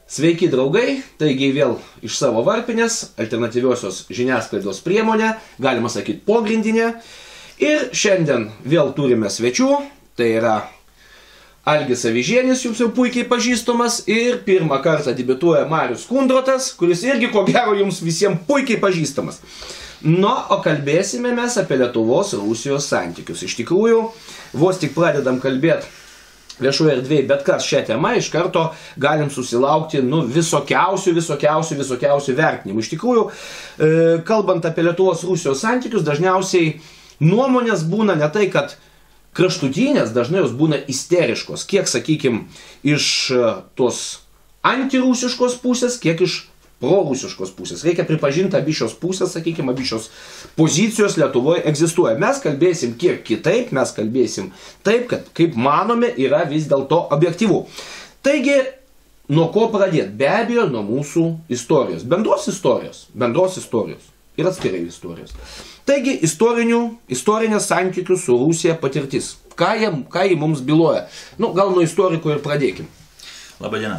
Sveiki draugai, taigi vėl iš savo varpinės, alternatyviosios žiniasklaidos priemonė, galima sakyti pogrindinė. Ir šiandien vėl turime svečių, tai yra Algis Avižienis, jums jau puikiai pažįstamas, ir pirmą kartą debiutuoja Marius Kundrotas, kuris irgi ko gero jums visiems puikiai pažįstamas. O kalbėsime mes apie Lietuvos ir Rusijos santykius. Iš tikrųjų, vos tik pradedam kalbėti viešoje erdvėje, bet kas šią temą, iš karto galim susilaukti visokiausių vertinimų. Iš tikrųjų, kalbant apie Lietuvos Rusijos santykius, dažniausiai nuomonės būna ne tai, kad kraštutinės, dažnai jos būna isteriškos. Kiek, sakykime, iš tos antirusiškos pusės, kiek iš prorusiškos pusės. Reikia pripažinti, abi šios pusės, sakykime, abi šios pozicijos Lietuvoje egzistuoja. Mes kalbėsim kiek kitaip, mes kalbėsim taip, kad, kaip manome, yra vis dėlto objektyvu. Taigi, nuo ko pradėti? Be abejo, nuo mūsų istorijos. Bendros istorijos ir atskirai istorijos. Taigi, istorinės santykių su Rusija patirtis. Ką jie mums byloja? Gal nuo istoriko ir pradėkim. Labadiena.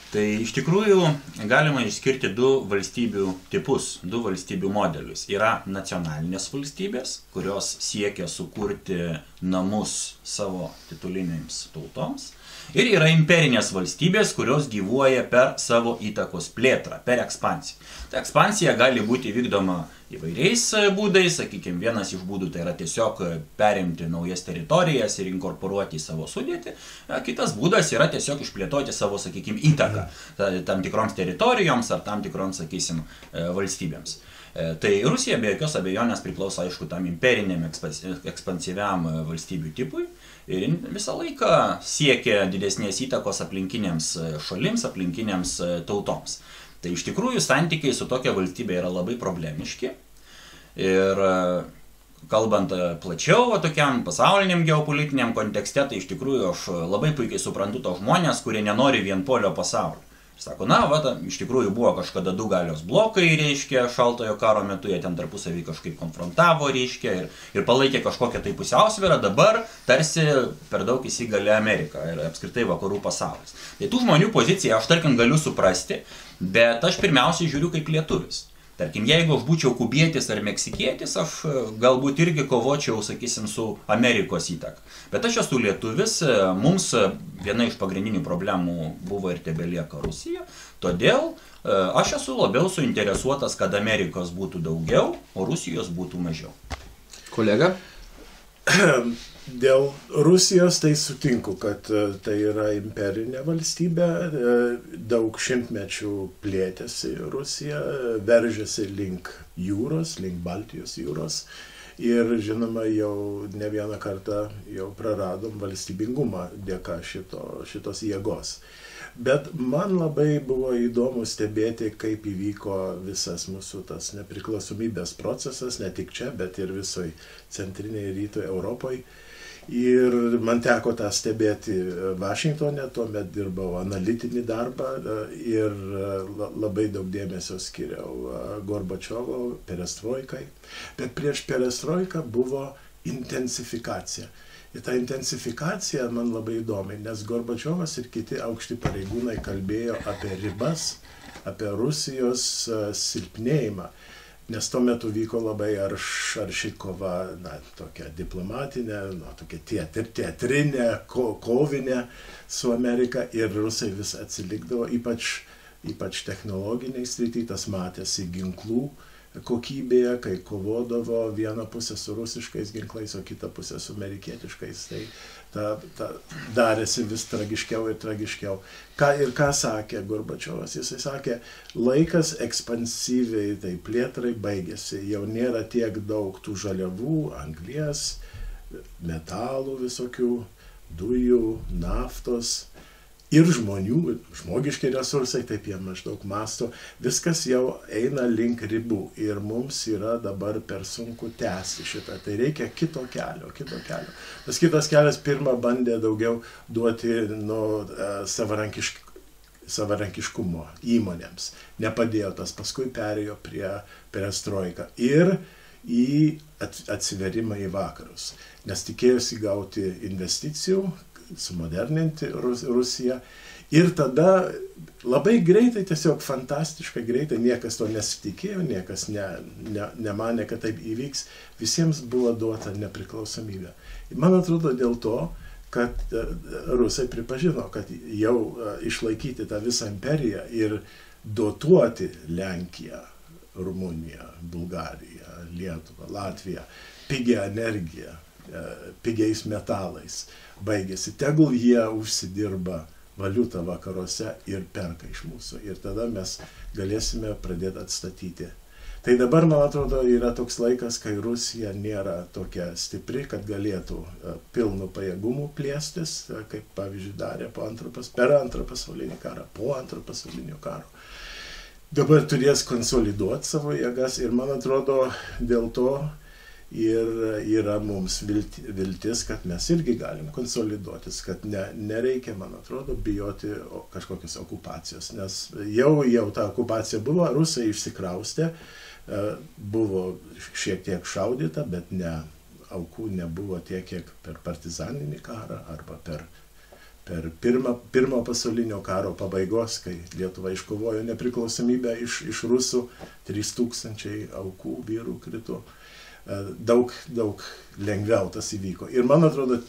Tai iš tikrųjų galima išskirti du valstybių tipus, du valstybių modelius. Yra nacionalinės valstybės, kurios siekia sukurti namus savo titulinėms tautoms. Ir yra imperinės valstybės, kurios gyvuoja per savo įtakos plėtrą, per ekspansiją. Ta ekspansija gali būti vykdoma įvairiais būdais, sakykime, vienas iš būdų tai yra tiesiog perimti naujas teritorijas ir inkorporuoti į savo sudėtį. Kitas būdas yra tiesiog išplėtoti savo, sakykime, įtaką tam tikroms teritorijoms ar tam tikroms, sakysim, valstybėms. Tai Rusija be jokios abejonės priklauso, aišku, tam imperiniam ekspansyviam valstybių tipui ir visą laiką siekia didesnės įtakos aplinkinėms šalims, aplinkinėms tautoms. Tai iš tikrųjų santykiai su tokia valstybė yra labai problemiški ir kalbant plačiau tokiam pasauliniam geopolitiniam kontekste, tai iš tikrųjų aš labai puikiai suprantu tos žmonės, kurie nenori vienpolio pasaulio. Sako, iš tikrųjų buvo kažkada du galios blokai, reiškia, šaltojo karo metu, jie ten tarpusavį kažkaip konfrontavo, reiškia, ir palaikė kažkokią tai pusiausvyrą, dabar tarsi per daug įsigalė Amerika ir apskritai vakarų pasaulis. Tai tų žmonių poziciją aš, tarkim, galiu suprasti, bet aš pirmiausiai žiūriu kaip lietuvis. Tarkim, jeigu aš būčiau kubietis ar meksikietis, aš galbūt irgi kovočiau, sakysim, su Amerikos įtaka. Bet aš esu lietuvis, mums viena iš pagrindinių problemų buvo ir tebelieka Rusija, todėl aš esu labiau suinteresuotas, kad Amerikos būtų daugiau, o Rusijos būtų mažiau. Kolega? Dėl Rusijos tai sutinku, kad tai yra imperinė valstybė, daug šimtmečių plėtėsi Rusija, veržėsi link jūros, link Baltijos jūros ir, žinoma, jau ne vieną kartą jau praradom valstybingumą dėka šitos jėgos. Bet man labai buvo įdomu stebėti, kaip įvyko visas mūsų tas nepriklausomybės procesas, ne tik čia, bet ir visoj centrinėje rytų Europoje. Ir man teko tą stebėti Vašingtone, tuomet dirbau analitinį darbą ir labai daug dėmesio skiriau Gorbačiovo perestroikai. Bet prieš perestroiką buvo intensifikacija. Ir ta intensifikacija man labai įdomi, nes Gorbačiovas ir kiti aukšti pareigūnai kalbėjo apie ribas, apie Rusijos silpnėjimą. Nes tuo metu vyko labai arši kova, tokia diplomatinė, tokia teatrinė, kovinė su Amerika ir rusai vis atsilikdavo, ypač technologiniai srity, tas matėsi ginklų kokybėje, kai kovodavo vieną pusę su rusiškais ginklais, o kitą pusę su amerikietiškais. Tai darėsi vis tragiškiau ir tragiškiau. Ką sakė Gorbačiovas? Jisai sakė, laikas ekspansyviai, tai plėtrai baigėsi, jau nėra tiek daug tų žaliavų, anglies, metalų visokių, dujų, naftos. Ir žmogiški resursai, taip jie maždaug masto, viskas jau eina link ribų ir mums yra dabar per sunku tęsti šitą. Tai reikia kito kelio. Tas kitas kelias pirmą bandė daugiau duoti savarankiškumo įmonėms. Nepadėjo tas, paskui perėjo prie perestroiką ir į atsiverimą į vakarus. Nes tikėjosi gauti investicijų, sumoderninti Rusiją. Ir tada labai greitai, tiesiog fantastiškai greitai, niekas to nesitikėjo, niekas nemanė, kad taip įvyks, visiems buvo duota nepriklausomybė. Man atrodo dėl to, kad rusai pripažino, kad jau išlaikyti tą visą imperiją ir dotuoti Lenkiją, Rumuniją, Bulgariją, Lietuvą, Latviją, pigią energiją, pigiais metalais baigėsi. Tegul jie užsidirba valiutą vakaruose ir perka iš mūsų. Ir tada mes galėsime pradėti atstatyti. Tai dabar, man atrodo, yra toks laikas, kai Rusija nėra tokia stipri, kad galėtų pilnu pajėgumu plėstis, kaip pavyzdžiui darė per antrą pasaulinį karą, po antro pasaulinio karo. Dabar turės konsoliduoti savo jėgas ir, man atrodo, dėl to ir yra mums viltis, kad mes irgi galim konsoliduotis, kad nereikia, man atrodo, bijoti kažkokios okupacijos, nes jau ta okupacija buvo, rusai išsikraustė, buvo šiek tiek šaudyta, bet aukų nebuvo tiek, kiek per partizaninį karą arba per pirmo pasaulinio karo pabaigos, kai Lietuva iškovojo nepriklausomybę iš rusų, 3000 aukų vyrų krito. Daug lengviau tas įvyko. Ir man atrodo,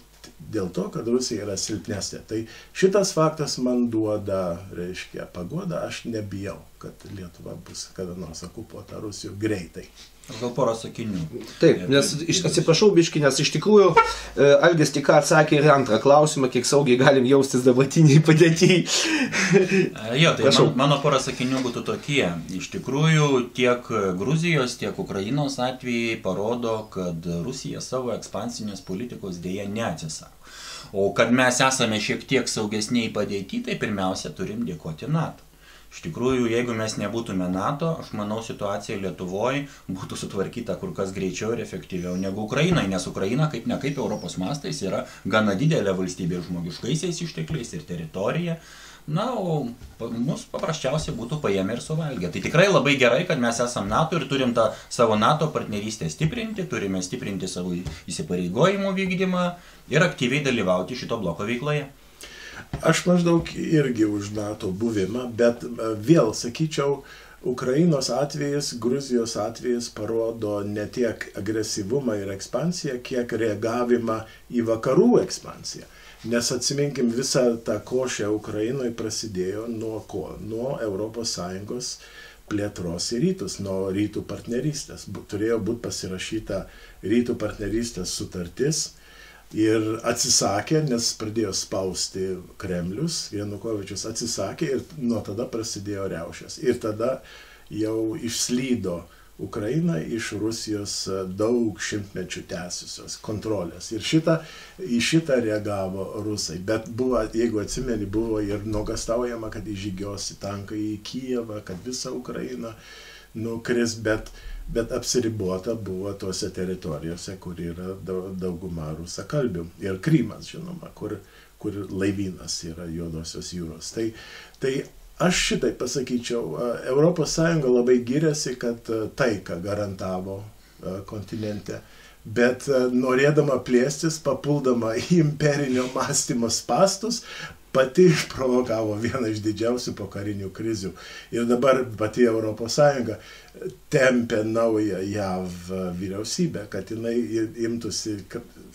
dėl to, kad Rusija yra silpnesnė. Tai šitas faktas man duoda, reiškia, paguodą, aš nebijau, kad Lietuva bus kada nors okupuota Rusijų greitai. Gal porą sakinių. Taip, nes atsiprašau biškį, nes iš tikrųjų Algis tik atsakė ir antrą klausimą, kiek saugiai galim jaustis dabartiniai padėčiai. Jo, tai mano porą sakinių būtų tokie. Iš tikrųjų, tiek Gruzijos, tiek Ukrainos atvejai parodo, kad Rusija savo ekspansinės politikos dėja neatsisako. O kad mes esame šiek tiek saugesniai padėti, tai pirmiausia turim dėkoti NATO. Iš tikrųjų, jeigu mes nebūtume NATO, aš manau, situacija Lietuvoje būtų sutvarkyta kur kas greičiau ir efektyviau negu Ukrainai, nes Ukraina kaip ne kaip Europos mastais yra gana didelė valstybė žmogiškaisiais ištekliais ir teritorija. Na, o mus paprasčiausiai būtų paėmę ir suvalgę. Tai tikrai labai gerai, kad mes esam NATO ir turim tą savo NATO partnerystę stiprinti, turime stiprinti savo įsipareigojimų vykdymą ir aktyviai dalyvauti šito bloko veikloje. Aš maždaug irgi už NATO buvimą, bet vėl sakyčiau, Ukrainos atvejis, Gruzijos atvejis parodo ne tiek agresyvumą ir ekspansiją, kiek reagavimą į vakarų ekspansiją. Nes atsiminkim, visa ta košė Ukrainoje prasidėjo nuo ko? Nuo ES plėtros į rytus, nuo rytų partnerystės. Turėjo būti pasirašyta rytų partnerystės sutartis. Ir atsisakė, nes pradėjo spausti Kremlius, Janukovičius atsisakė ir nuo tada prasidėjo riaušės. Ir tada jau išslydo Ukraina iš Rusijos daug šimtmečių tęsusios kontrolės. Ir į šitą reagavo rusai. Bet buvo, jeigu atsimeni, buvo ir nuogastaujama, kad įžygiuosi tankai į Kijevą, kad visa Ukraina nukris, bet apsiribota buvo tose teritorijose, kur yra dauguma rusakalbių. Ir Krymas, žinoma, kur laivynas yra Juodosios jūros. Tai aš šitai pasakyčiau, ES labai giriasi, kad taiką garantavo kontinente, bet norėdama plėstis, papuldama į imperinio mąstymo spastus, pati išprovokavo vieną iš didžiausių pokarinių krizių. Ir dabar pati ES tempia naują JAV vyriausybę, kad jinai imtųsi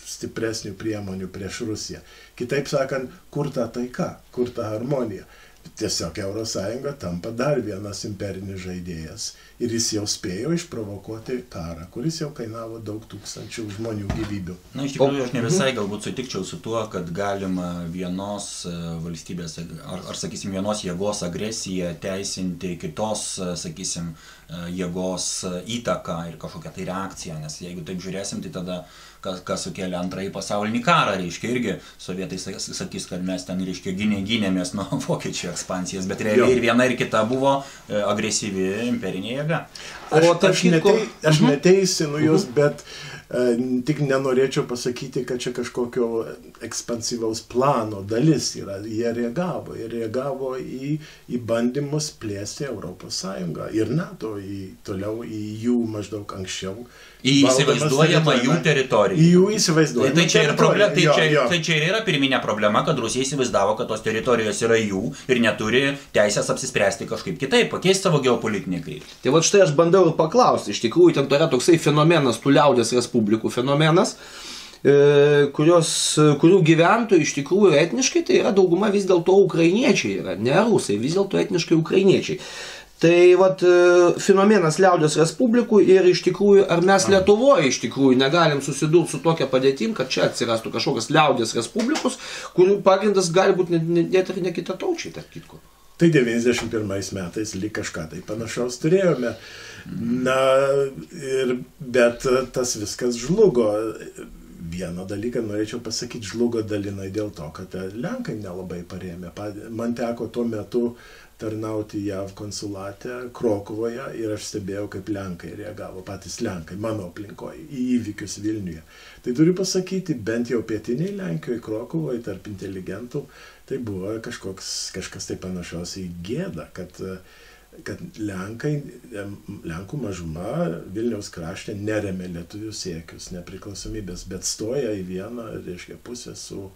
stipresnių priemonių prieš Rusiją. Kitaip sakant, kur ta taika, kur ta harmonija. Tiesiog ES tampa dar vienas imperinis žaidėjas ir jis jau spėjo išprovokuoti karą, kuris jau kainavo daug tūkstančių žmonių gyvybių. Na, iš tikrųjų, aš ne visai galbūt sutikčiau su tuo, kad galima vienos valstybės, ar sakysim, vienos jėgos agresiją teisinti kitos, sakysim, jėgos įtaką ir kažkokią tai reakciją, nes jeigu taip žiūrėsim, tai tada kas sukėlė antrąjį pasaulinį karą, reiškia, irgi sovietai sakys, kad mes ten, reiškia, gynėmės nuo vokiečių ekspansijas, bet realiai ir viena ir kita buvo agresyvi imperinė jėga. Aš neteisinu jūs, bet Tik nenorėčiau pasakyti, kad čia kažkokio ekspansyvaus plano dalis yra. Jie reagavo į bandymus plėsti Europos Sąjungą ir NATO, toliau į jų maždaug anksčiau. Į įsivaizduojamą jų teritoriją. Į jų įsivaizduojamą teritoriją. Tai čia ir yra pirminė problema, kad Rusija įsivaizdavo, kad tos teritorijos yra jų ir neturi teisės apsispręsti kažkaip kitaip, pakeisti savo geopolitinį kryptį. Tai va štai aš bandau ir paklausti, iš tikrųjų ten yra toksai fenomenas, tų liaudės respublikų fenomenas, kurių gyventojų iš tikrųjų etniškai tai yra dauguma vis dėlto ukrainiečiai yra, ne rusai, vis dėlto etniškai ukrainiečiai. Tai vat fenomenas liaudės respublikų ir iš tikrųjų, ar mes Lietuvoje iš tikrųjų negalim susidurti su tokia padėtim, kad čia atsirastų kažkokios liaudės respublikos, kurių pagrindas gali būti net ir ne kitataučiai, tarp kitko. Tai 91 metais lyg kažką tai panašaus turėjome. Bet tas viskas žlugo. Vieną dalyką norėčiau pasakyti, žlugo dalinai dėl to, kad Lenkai nelabai parėmė. Man teko tuo metu tarnauti JAV konsulate Krokuvoje ir aš stebėjau, kaip Lenkai reagavo, patys Lenkai, mano aplinkoje, į įvykius Vilniuje. Tai turiu pasakyti, bent jau pietiniai Lenkijoje, Krokuvoje, tarp inteligentų, tai buvo kažkas tai panašaus į gėdą, kad Lenkų mažuma Vilniaus krašte neremė lietuvių siekius nepriklausomybės, bet stoja į vieną, reiškia, pusę su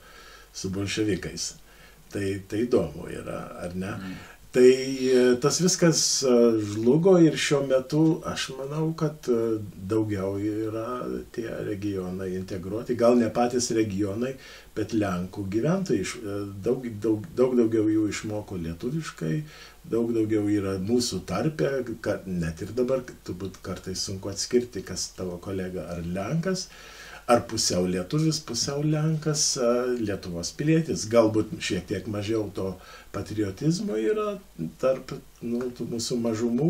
bolševikais. Tai įdomu yra, ar ne? Tai tas viskas žlugo ir šiuo metu aš manau, kad daugiau yra tie regionai integruoti, gal ne patys regionai, bet Lenkų gyventojai, daug daugiau jų išmoko lietuviškai, daug daugiau yra mūsų tarpe, net ir dabar turbūt kartais sunku atskirti, kas tavo kolega ar Lenkas, ar pusiau lietuvis, pusiau Lenkas, Lietuvos pilietis. Galbūt šiek tiek mažiau to patriotizmo yra tarp mūsų mažumų.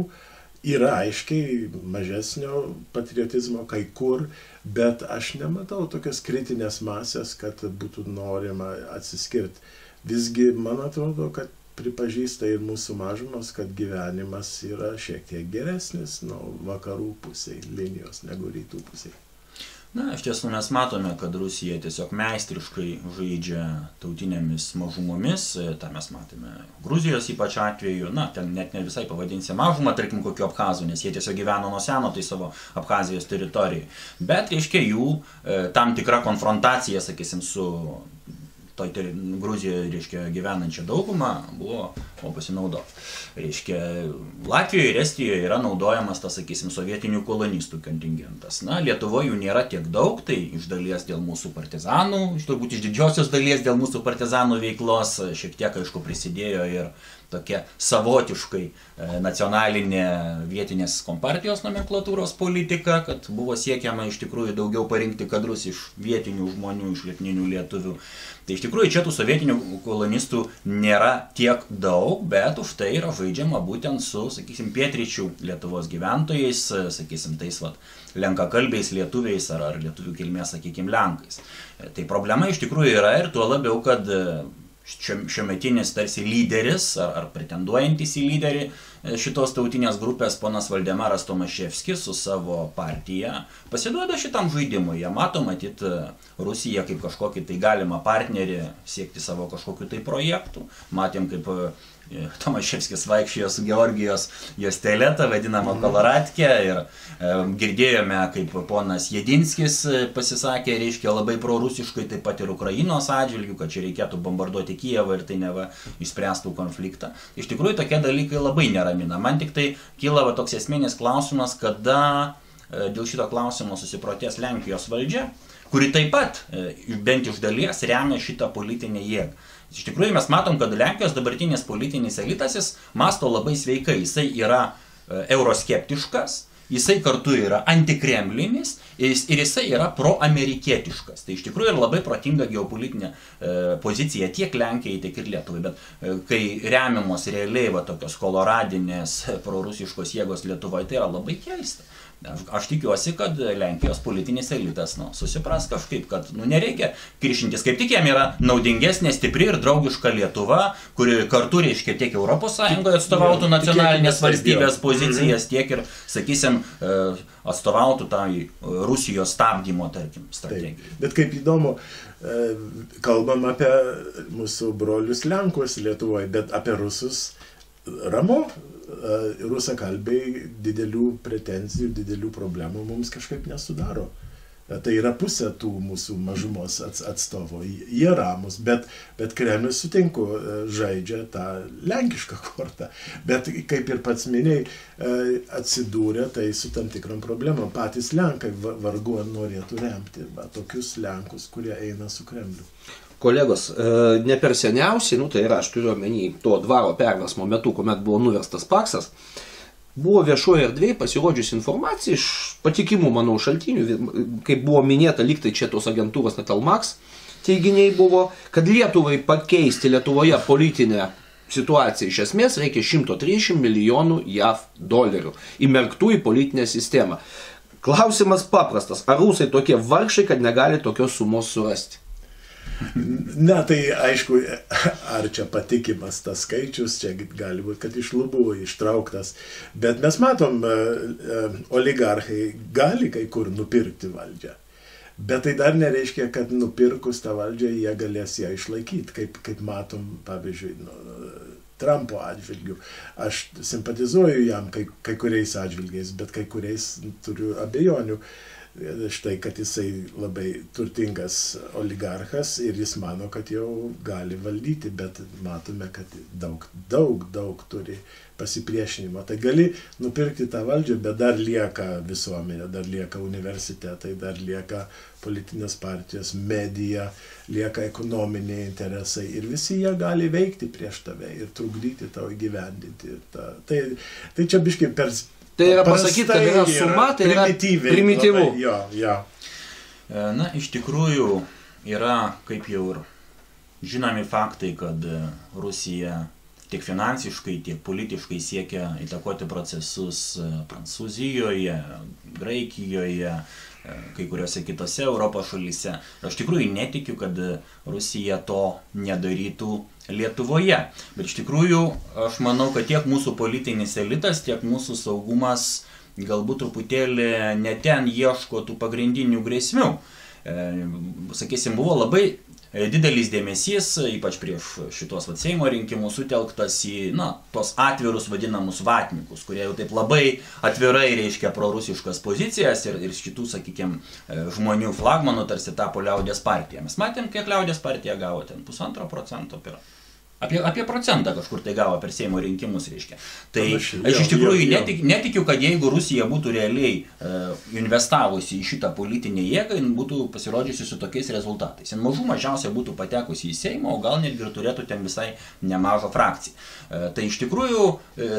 Yra aiškiai mažesnio patriotizmo kai kur, bet aš nematau tokios kritinės masės, kad būtų norima atsiskirti. Visgi man atrodo, kad pripažįsta ir mūsų mažumos, kad gyvenimas yra šiek tiek geresnis nuo vakarų pusėj linijos negu rytų pusėj. Na, iš tiesų mes matome, kad Rusija tiesiog meistriškai žaidžia tautinėmis mažumomis, tą mes matėme Gruzijos ypač atveju, na, ten net ne visai pavadinsi mažumą, tarkim, kokiu Abchazų, nes jie tiesiog gyveno nuo seno tai savo Abchazijos teritorijai. Bet, reiškia, jų tam tikra konfrontacija, sakysim, su toj Gruzijoje, reiškia, gyvenančią daugumą buvo pasinaudota. Reiškia, Latvijoje ir Estijoje yra naudojamas tas, sakysim, sovietinių kolonistų kontingentas. Na, Lietuvoje jų nėra tiek daug, tai iš dalies dėl mūsų partizanų, turbūt iš didžiosios dalies dėl mūsų partizanų veiklos, šiek tiek, aišku, prisidėjo ir tokia savotiškai nacionalinė vietinės kompartijos nomenklatūros politika, kad buvo siekiama iš tikrųjų daugiau parinkti kadrus iš vietinių žmonių, iš etninių lietuvių. Tai iš tikrųjų čia tų sovietinių kolonistų nėra tiek daug, bet už tai yra žaidžiama būtent su, sakysim, pietryčių Lietuvos gyventojais, sakysim, tais lenkakalbiais lietuviais ar lietuvių kilmės, sakykim, lenkais. Tai problema iš tikrųjų yra ir tuo labiau, kad šiuometinis tarsi lyderis ar pretenduojantis į lyderį šitos tautinės grupės ponas Valdemaras Tomaševskis su savo partija pasiduoda šitam žaidimui. Jie mato matyt Rusiją kaip kažkokį tai galimą partnerį siekti savo kažkokių tai projektų. Matėm, kaip Tomaševskis vaikščiojo su Georgijos juostelė, tą vadinamą koloratkę, ir girdėjome, kaip ponas Jedinskis pasisakė, reiškia, labai prorusiškai, taip pat ir Ukrainos atžvilgių, kad čia reikėtų bombarduoti Kijevą ir tai neva išspręstų konfliktą. Iš tikrųjų, tokie dalykai labai neramina. Man tik tai kyla toks esminis klausimas, kada dėl šito klausimo susiprotės Lenkijos valdžia, kuri taip pat, bent iš dalies, remia šitą politinę jėgą. Iš tikrųjų mes matom, kad Lenkijos dabartinis politinis elitas jis masto labai sveikai, jisai yra euroskeptiškas, jisai kartu yra antikremlinis ir jisai yra proamerikietiškas. Tai iš tikrųjų yra labai protinga geopolitinė pozicija tiek Lenkijai, tiek ir Lietuvai, bet kai remiamos realiai tokios koloradinės prorusiškos jėgos Lietuvoje, tai yra labai keista. Aš tikiuosi, kad Lenkijos politinis elitas susipras kažkaip, kad nereikia kiršintis. Kaip tik jam yra naudingesnė, stipri ir draugiška Lietuva, kuri kartu reiškia tiek Europos Sąjungoje atstovautų nacionalinės valstybės pozicijas, tiek ir, sakysim, atstovautų tą Rusijos stabdymo, tarkim, strategiją. Taip. Bet kaip įdomu, kalbam apie mūsų brolius Lenkus Lietuvoje, bet apie rusus ramu. Rusakalbiai didelių pretenzijų, didelių problemų mums kažkaip nesudaro. Tai yra pusė tų mūsų mažumos atstovo. Jie ramus, bet Kremlius, sutinku, žaidžia tą lenkišką kortą. Bet kaip ir pats minėjai, atsidūrė tai su tam tikrom problemom. Patys Lenkai vargu norėtų remti tokius Lenkus, kurie eina su Kremliu. Kolegos, ne per seniausiai, tai yra, aš turiu omeny to dvaro perversmo metu, kuomet buvo nuverstas Paksas, buvo viešoje erdvėje pasirodžiusi informacija iš patikimų, manau, šaltinių, kaip buvo minėta, lyg tai čia tos agentūros Netelmax teiginiai buvo, kad Lietuvai pakeisti Lietuvoje politinę situaciją iš esmės reikia 130 milijonų JAV dolerių įmerktų į politinę sistemą. Klausimas paprastas, ar rusai tokie vargšai, kad negali tokios sumos surasti? Ne, tai aišku, ar čia patikimas tas skaičius, čia gali būti, kad iš lubų ištrauktas, bet mes matom, oligarchai gali kai kur nupirkti valdžią, bet tai dar nereiškia, kad nupirkus tą valdžią jie galės ją išlaikyti, kaip matom, pavyzdžiui, Trumpo atžvilgių. Aš simpatizuoju jam kai kuriais atžvilgiais, bet kai kuriais turiu abejonių. Štai, kad jisai labai turtingas oligarchas ir jis mano, kad jau gali valdyti, bet matome, kad daug turi pasipriešinimo. Tai gali nupirkti tą valdžią, bet dar lieka visuomenė, dar lieka universitetai, dar lieka politinės partijos, medija, lieka ekonominiai interesai ir visi jie gali veikti prieš tave ir trukdyti tau įgyvendinti. Tai čia biškai Tai yra pasakyti, kad yra suma, tai yra primityvu. Jo. Na, iš tikrųjų yra, kaip jau ir žinomi faktai, kad Rusija tiek finansiškai, tiek politiškai siekia įtakoti procesus Prancūzijoje, Graikijoje, kai kuriuose kitose Europos šalyse. Aš tikrųjų netikiu, kad Rusija to nedarytų Lietuvoje. Bet iš tikrųjų aš manau, kad tiek mūsų politinis elitas, tiek mūsų saugumas galbūt truputėlį ne ten ieško tų pagrindinių grėsmių. Sakysim, buvo labai didelis dėmesys, ypač prieš šitos Seimo rinkimus, sutelktas į tos atvirus vadinamus vatnikus, kurie jau taip labai atvirai reiškia prorusiškas pozicijas ir šitų, sakykime, žmonių flagmanų tarsi tapo Liaudies partija. Mes matėm, kiek Liaudies partija gavo ten 1,5%. Apie procentą kažkur tai gavo per Seimo rinkimus, reiškia. Tai aš iš tikrųjų netikiu, kad jeigu Rusija būtų realiai investavusi į šitą politinę jėgą, jin būtų pasirodžiusi su tokiais rezultatais. Jin mažiausiai būtų patekusi į Seimą, o gal netgi ir turėtų ten visai nemažą frakciją. Tai iš tikrųjų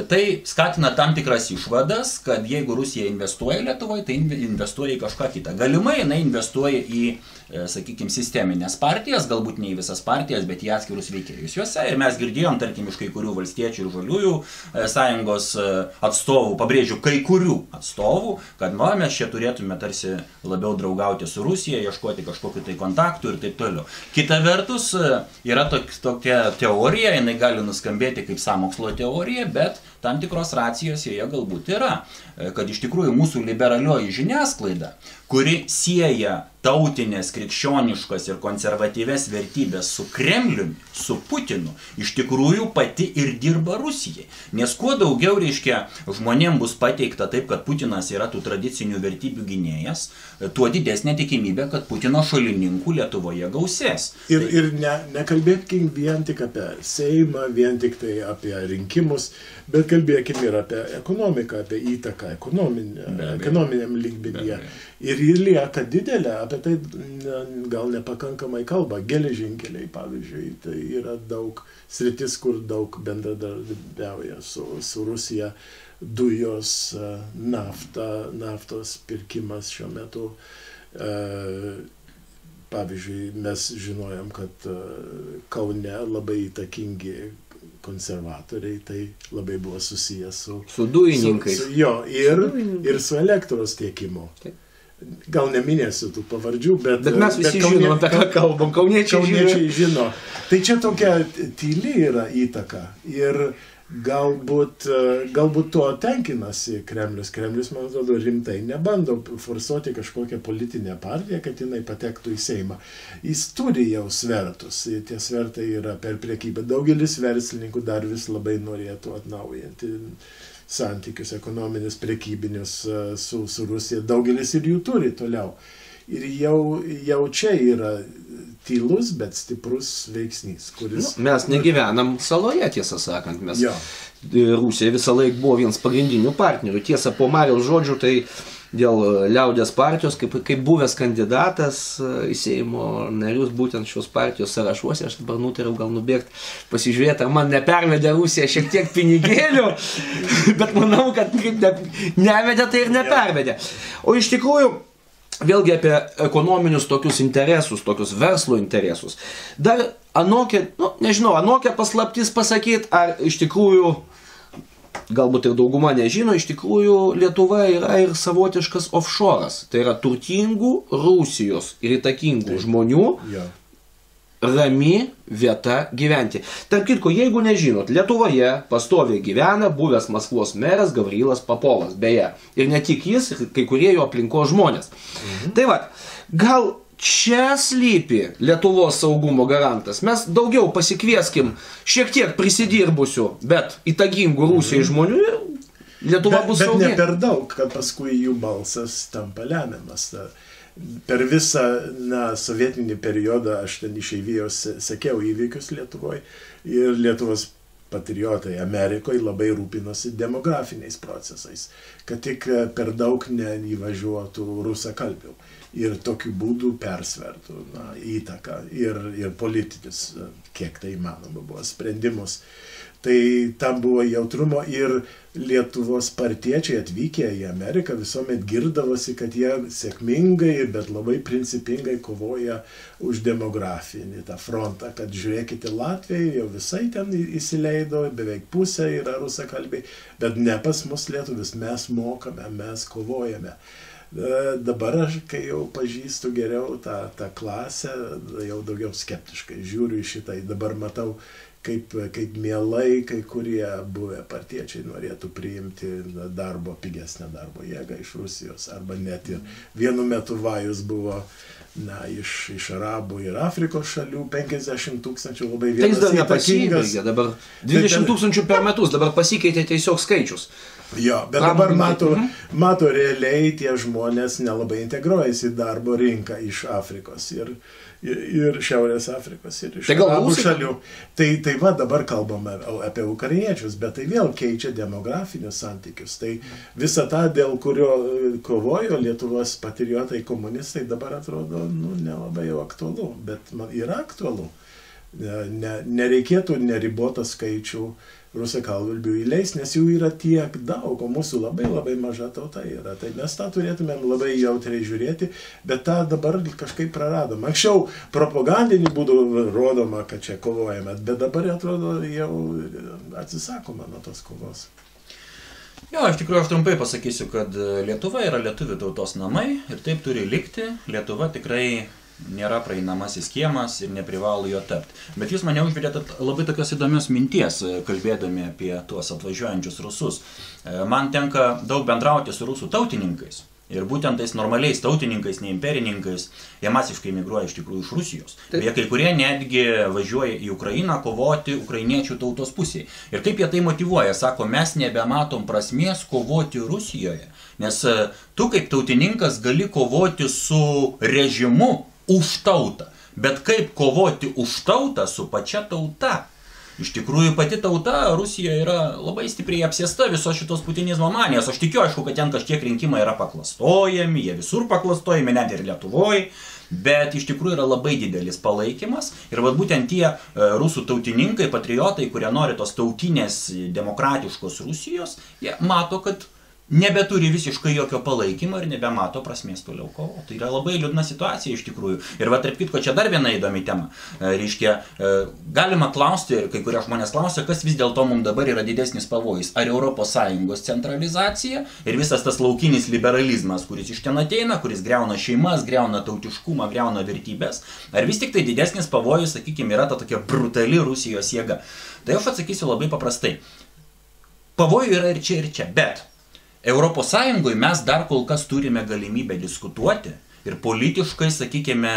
tai skatina tam tikras išvadas, kad jeigu Rusija investuoja Lietuvoje, tai investuoja į kažką kitą. Galimai jinai investuoja į, sakykime, sisteminės partijas, galbūt ne į visas partijas, bet į atskirus veikėjus juose. Ir mes girdėjom, tarkim, iš kai kurių valstiečių ir žaliųjų sąjungos atstovų, pabrėžiu, kai kurių atstovų, kad mes čia turėtume tarsi labiau draugauti su Rusija, ieškoti kažkokiu tai kontaktų ir taip toliau. Kita vertus, yra tokia teorija, jinai gali nuskambėti kaip sąmokslo teorija, bet tam tikros racijos joje galbūt yra, kad iš tikrųjų mūsų liberalioji žiniasklaida, kuri sieja tautinės, krikščioniškas ir konservatyves vertybės su Kremliumi, su Putinu, iš tikrųjų pati ir dirba Rusijai. Nes kuo daugiau, reiškia, žmonėm bus pateikta taip, kad Putinas yra tų tradicinių vertybių gynėjas, tuo didesnė tikimybė, kad Putino šalininkų Lietuvoje gausės. Ir nekalbėkim vien tik apie Seimą, vien tik tai apie rinkimus, bet kalbėkim ir apie ekonomiką, apie įtaką ekonominiam lygmenyje. Ir ji lieka didelė, apie tai gal nepakankamai kalba. Geležinkeliai, pavyzdžiui, tai yra daug sritis, kur daug bendradarbiauja su Rusija. Dujos, naftos pirkimas šiuo metu. Pavyzdžiui, mes žinojom, kad Kaune labai įtakingi konservatoriai, tai labai buvo susijęs su dujininkais. Ir su elektros tiekimu. Gal neminėsiu tų pavardžių, bet mes visi žinom, apie ką kalbam, kauniečiai žino. Tai čia tokia tyli yra įtaka ir galbūt tuo tenkinasi Kremlius. Kremlius, man atrodo, rimtai nebando forsuoti kažkokią politinę partiją, kad jinai patektų į Seimą. Jis turi jau svertus, tie svertai yra per priekybę. Daugelis verslininkų dar vis labai norėtų atnaujinti santykius ekonominius, prekybinius su Rusija. Daugelis ir jų turi toliau. Ir jau čia yra tylus, bet stiprus veiksnys, kuris... Mes negyvenam saloje, tiesą sakant. Rusija visą laiką buvo vienas pagrindinių partnerių. Tiesa, po Mariaus žodžių, tai dėl Liaudies partijos, kaip buvęs kandidatas į Seimo narius būtent šios partijos sąrašuose, aš dabar nutariau gal nubėgti, pasižiūrėti, ar man nepervedė Rusija šiek tiek pinigėlių, bet manau, kad nevedė, tai ir nepervedė. O iš tikrųjų, vėlgi apie ekonominius tokius interesus, tokius verslo interesus. Dar anokia paslaptis pasakyti, ar iš tikrųjų, galbūt ir dauguma nežino, iš tikrųjų Lietuva yra ir savotiškas offshore'as. Tai yra turtingų Rusijos ir įtakingų žmonių rami vieta gyventi. Tarp kitko, jeigu nežinot, Lietuvoje pastoviai gyvena buvęs Maskvos meras Gavrilas Popovas, beje. Ir ne tik jis, ir kai kurie jo aplinkos žmonės. Tai va, gal čia slypi Lietuvos saugumo garantas. Mes daugiau pasikvieskim šiek tiek prisidirbusių, bet įtakingų Rusijai žmonių ir Lietuva bus saugi. Bet ne per daug, kad paskui jų balsas tampa lemiamas. Per visą sovietinį periodą aš ten išeivijos sekiau įvykius Lietuvoje ir Lietuvos patriotai Amerikoje labai rūpinosi demografiniais procesais, kad tik per daug neįvažiuotų rusakalbių ir tokiu būdu persvertų įtaką ir politinis, kiek tai įmanoma buvo, sprendimus. Tai tam buvo jautrumo ir Lietuvos partiečiai atvykę į Ameriką visuomet girdavosi, kad jie sėkmingai, bet labai principingai kovoja už demografinį tą frontą, kad žiūrėkite, Latvijai jau visai ten įsileido, beveik pusė yra rusakalbiai, bet ne pas mus lietuvis, mes mokame, mes kovojame. Dabar aš, kai jau pažįstu geriau tą klasę, jau daugiau skeptiškai žiūriu į šitą, dabar matau, kaip mielai kai kurie buvę partiečiai norėtų priimti pigesnę darbo jėgą iš Rusijos, arba net ir vienu metu vajus buvo iš Arabų ir Afrikos šalių, 50 000 labai vienas įtakingas. Tai dar nepasibaigė, dabar 20 000 per metus, dabar pasikeitė tiesiog skaičius. Jo, bet dabar mato realiai tie žmonės nelabai integruojasi į darbo rinką iš Afrikos ir Šiaurės Afrikos ir iš Arabų šalių. Tai va dabar kalbame apie ukrainiečius, bet tai vėl keičia demografinius santykius. Tai visa ta, dėl kurio kovojo Lietuvos patriotai komunistai, dabar atrodo nelabai jau aktualu, bet yra aktualu. Nereikėtų neribotą skaičių rusakalbių įleis, nes jų yra tiek daug, o mūsų labai labai maža tauta yra. Tai mes tą turėtumėm labai jautriai žiūrėti, bet tą dabar kažkaip praradom. Anksčiau propagandiniu būdu rodoma, kad čia kovojame, bet dabar atrodo jau atsisakoma nuo tos kovos. Jo, iš tikrųjų aš trumpai pasakysiu, kad Lietuva yra lietuvių tautos namai ir taip turi likti. Lietuva tikrai nėra praeinamasis kiemas ir neprivalo jo tapti. Bet jūs mane užvedėte labai tokios įdomios minties, kalbėdami apie tuos atvažiuojančius rusus. Man tenka daug bendrauti su rusų tautininkais. Ir būtent tais normaliais tautininkais, ne imperininkais, jie masiškai migruoja iš tikrųjų iš Rusijos. Jie kai kurie netgi važiuoja į Ukrainą kovoti ukrainiečių tautos pusėje. Ir kaip jie tai motyvuoja, sako, mes nebematom prasmės kovoti Rusijoje. Nes tu kaip tautininkas gali kovoti su režimu už tautą. Bet kaip kovoti už tautą su pačia tauta? Iš tikrųjų, pati tauta Rusijoje yra labai stipriai apsėsta visos šitos putinizmo manijos. Aš tikiu, aišku, kad ten kažkiek rinkimai yra paklastojami, jie visur paklastojami, net ir Lietuvoje, bet iš tikrųjų yra labai didelis palaikymas. Ir vat būtent tie rusų tautininkai, patriotai, kurie nori tos tautinės demokratiškos Rusijos, jie mato, kad nebeturi visiškai jokio palaikymo ir nebemato prasmės toliau kovo. Tai yra labai liūdna situacija iš tikrųjų. Ir va, tarp kitko, čia dar viena įdomi tema. Reiškia, galima klausti, ir kai kurie žmonės klausia, kas vis dėlto mums dabar yra didesnis pavojus. Ar ES centralizacija ir visas tas laukinis liberalizmas, kuris iš ten ateina, kuris greuna šeimas, greuna tautiškumą, greuna vertybės. Ar vis tik tai didesnis pavojus, sakykime, yra ta tokia brutali Rusijos jėga. Tai aš atsakysiu labai paprastai. Pavojų yra ir čia, bet ES mes dar kol kas turime galimybę diskutuoti ir politiškai, sakykime,